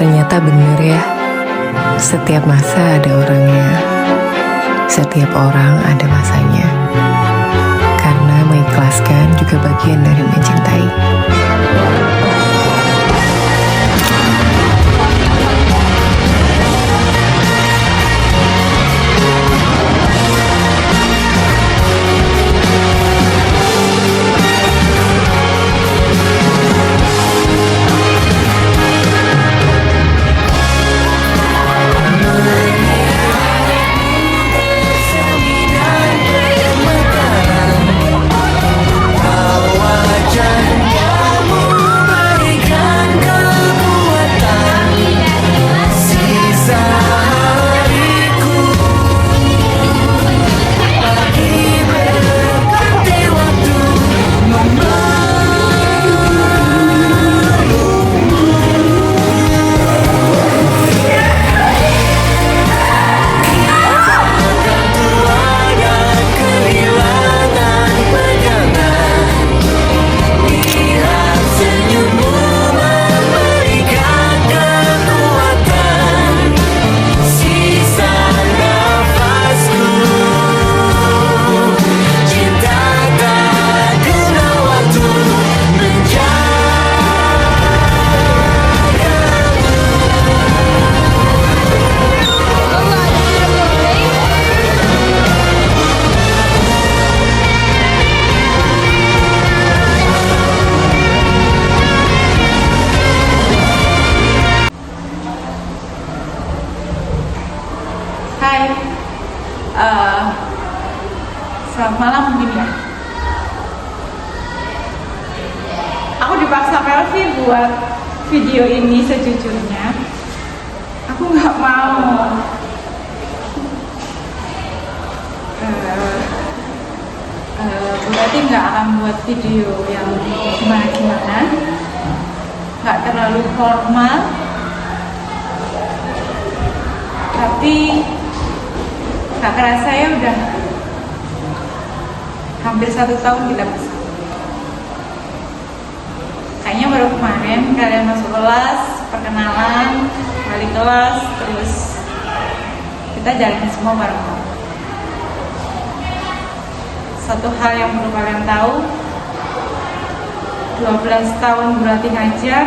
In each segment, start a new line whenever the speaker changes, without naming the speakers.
Ternyata bener ya, setiap masa ada orangnya, setiap orang ada masanya. Karena mengikhlaskan juga bagian dari mencintai.
Hai, selamat malam mungkin ya. Aku dipaksa Pelvi buat video ini sejujurnya. Aku nggak mau. Berarti nggak akan buat video yang gimana-gimana, nggak terlalu formal, tapi gak kerasa ya udah hampir 1 tahun kita bersama. Kayaknya baru kemarin kalian masuk kelas, perkenalan, balik kelas, terus kita jalanin semua bareng-bareng. Satu hal yang perlu kalian tahu, 12 tahun berarti ngajar,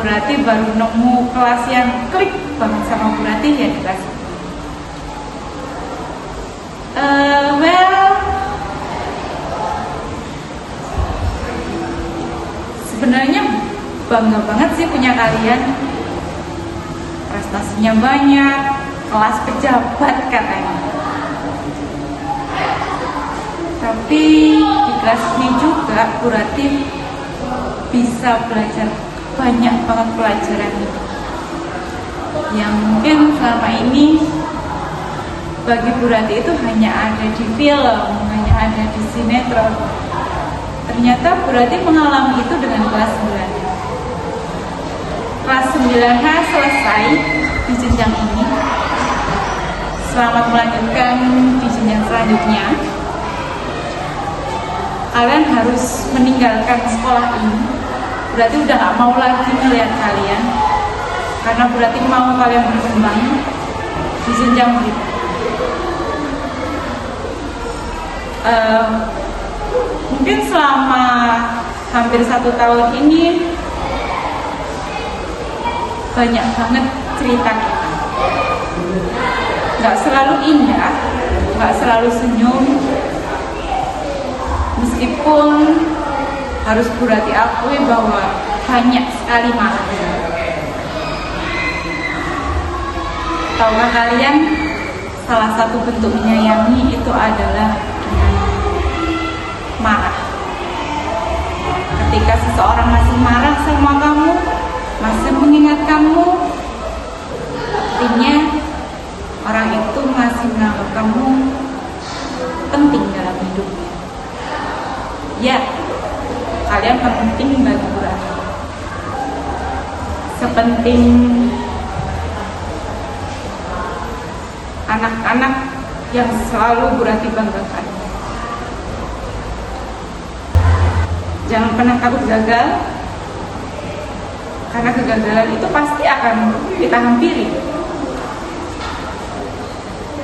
berarti baru nemu kelas yang klik banget sama berarti ya di kelas. Sebenarnya bangga banget sih punya kalian. Prestasinya banyak, kelas pejabat katanya. Tapi di kelas ini juga berarti bisa belajar banyak banget pelajaran yang mungkin selama ini bagi Bu Rati itu hanya ada di film, hanya ada di sinetron. Ternyata Bu Rati mengalami itu dengan kelas 9. Kelas 9H selesai di jenjang ini. Selamat melanjutkan di jenjang selanjutnya. Kalian harus meninggalkan sekolah ini. Berarti udah gak mau lagi melihat kalian, karena berarti mau kalian berkembang di jenjang berikutnya. Mungkin selama hampir 1 tahun ini banyak banget cerita kita. Gak selalu indah, gak selalu senyum, meskipun harus Bu Rati akui bahwa banyak sekali marah. Tahukah kalian, salah satu bentuk menyayangi itu adalah dengan marah. Ketika seseorang masih marah sama kamu, masih mengingat kamu, artinya orang itu masih menganggap kamu penting dalam hidupnya. Ya, kalian penting bagi Bu Rati. Sepenting anak-anak yang selalu Bu Rati banggakan. Jangan pernah takut gagal, Karena kegagalan itu pasti akan kita hampiri,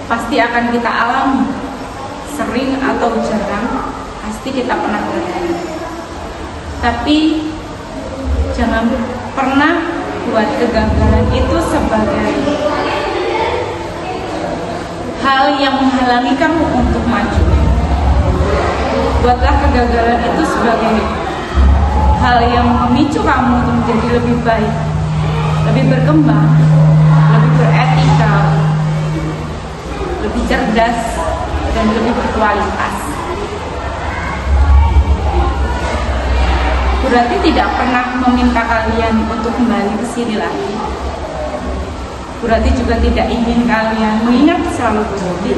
pasti akan kita alami, sering atau jarang, pasti kita pernah gagal. Tapi jangan pernah buat kegagalan itu sebagai hal yang menghalangi kamu untuk maju. Buatlah kegagalan itu sebagai hal yang memicu kamu untuk menjadi lebih baik, lebih berkembang, lebih beretika, lebih cerdas, dan lebih berkualitas. Berarti tidak pernah meminta kalian untuk kembali ke sini lagi. Berarti juga tidak ingin kalian mengingat selalu positif.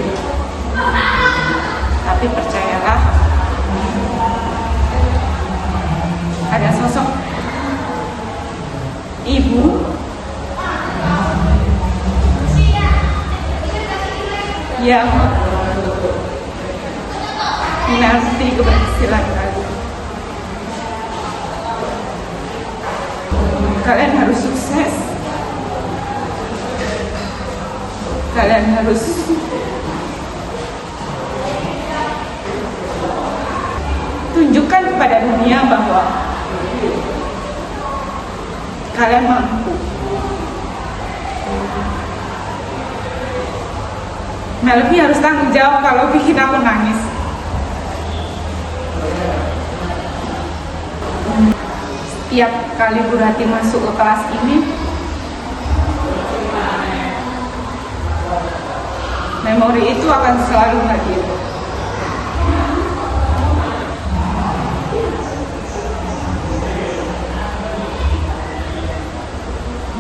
Tapi percayalah, ada sosok ibu yang menanti keberhasilan kalian. Kalian harus sukses. Kalian harus tunjukkan kepada dunia bahwa kalian mampu. Melvi harus tanggung jawab kalau bikin aku nangis. Setiap kali Bu Rati masuk ke kelas ini, memori itu akan selalu hadir.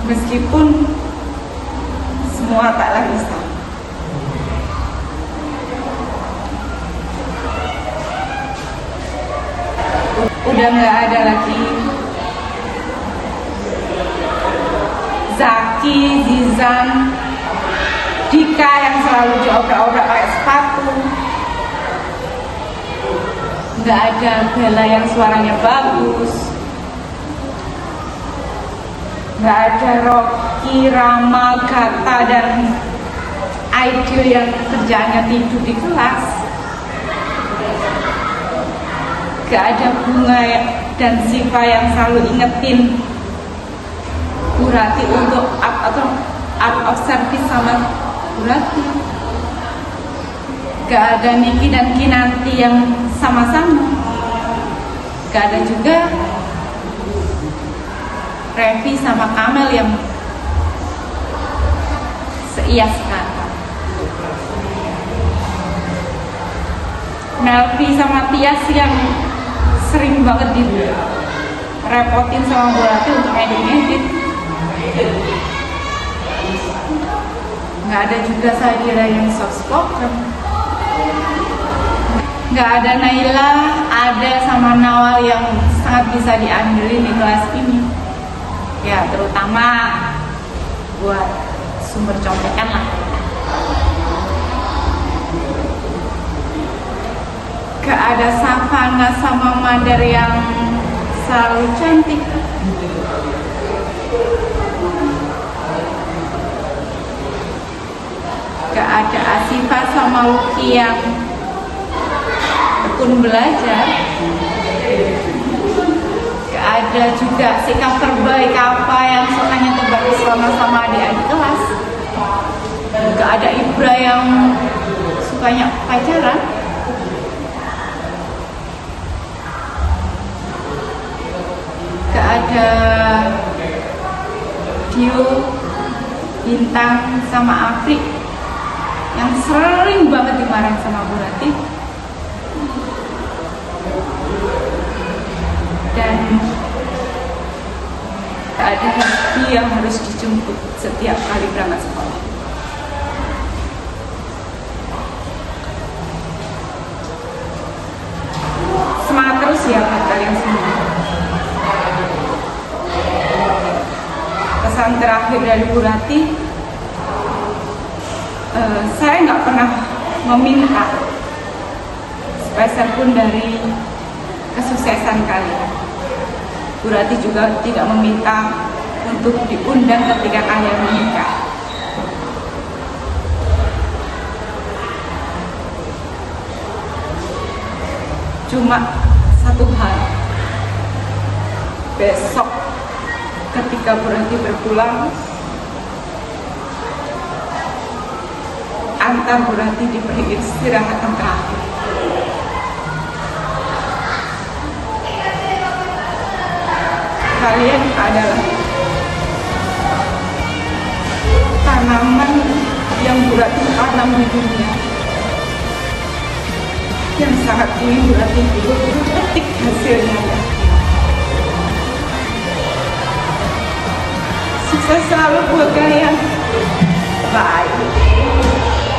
Meskipun semua tak lagi sama. Udah nggak ada lagi Zaki, Zizan, Dika yang selalu diobrak-obrak kayak sepatu. Nggak ada Bella yang suaranya bagus. Nggak ada Rocky, Rama, Gata, dan Aidil yang kerjaannya tidur di kelas. Nggak ada Bunga dan Siva yang selalu ingetin Bu Rati untuk out of service sama Bu Rati. Gak ada Niki dan Kinanti yang sama-sama. Gak ada juga Revi sama Kamel yang seias kata. Melvi sama Tias yang sering banget direpotin sama Bu Rati untuk edit-edit. Nggak ada juga Sadira yang soft spoken. Nggak ada Naila, ada sama Nawal yang sangat bisa diandelin di kelas ini. Ya, terutama buat sumber contekan lah. Gak ada Savana sama Madar yang selalu cantik. Gak ada Asifa sama Luki yang tekun belajar. Gak ada juga sikap terbaik apa yang sukanya tebak sama adik-adik kelas. Gak ada Ibra yang sukanya pacaran. Gak ada Dio, Bintang sama Afrik yang sering banget dimarahin sama Bu Rati. Dan gak ada Happy yang harus dijemput setiap kali berangkat sekolah. Semangat terus ya buat kalian semua. Pesan terakhir dari Bu Rati, saya nggak pernah meminta sepeser pun dari kesuksesan kalian. Bu Rati juga tidak meminta untuk diundang ketika kalian menikah. Cuma satu hal, besok ketika berhenti berpulang, antar berhenti diberi istirahat yang terakhir. Kalian adalah tanaman yang berarti tanam di dunia, yang sangat ingin berarti petik hasilnya. Sukses selalu buat kalian. Bye.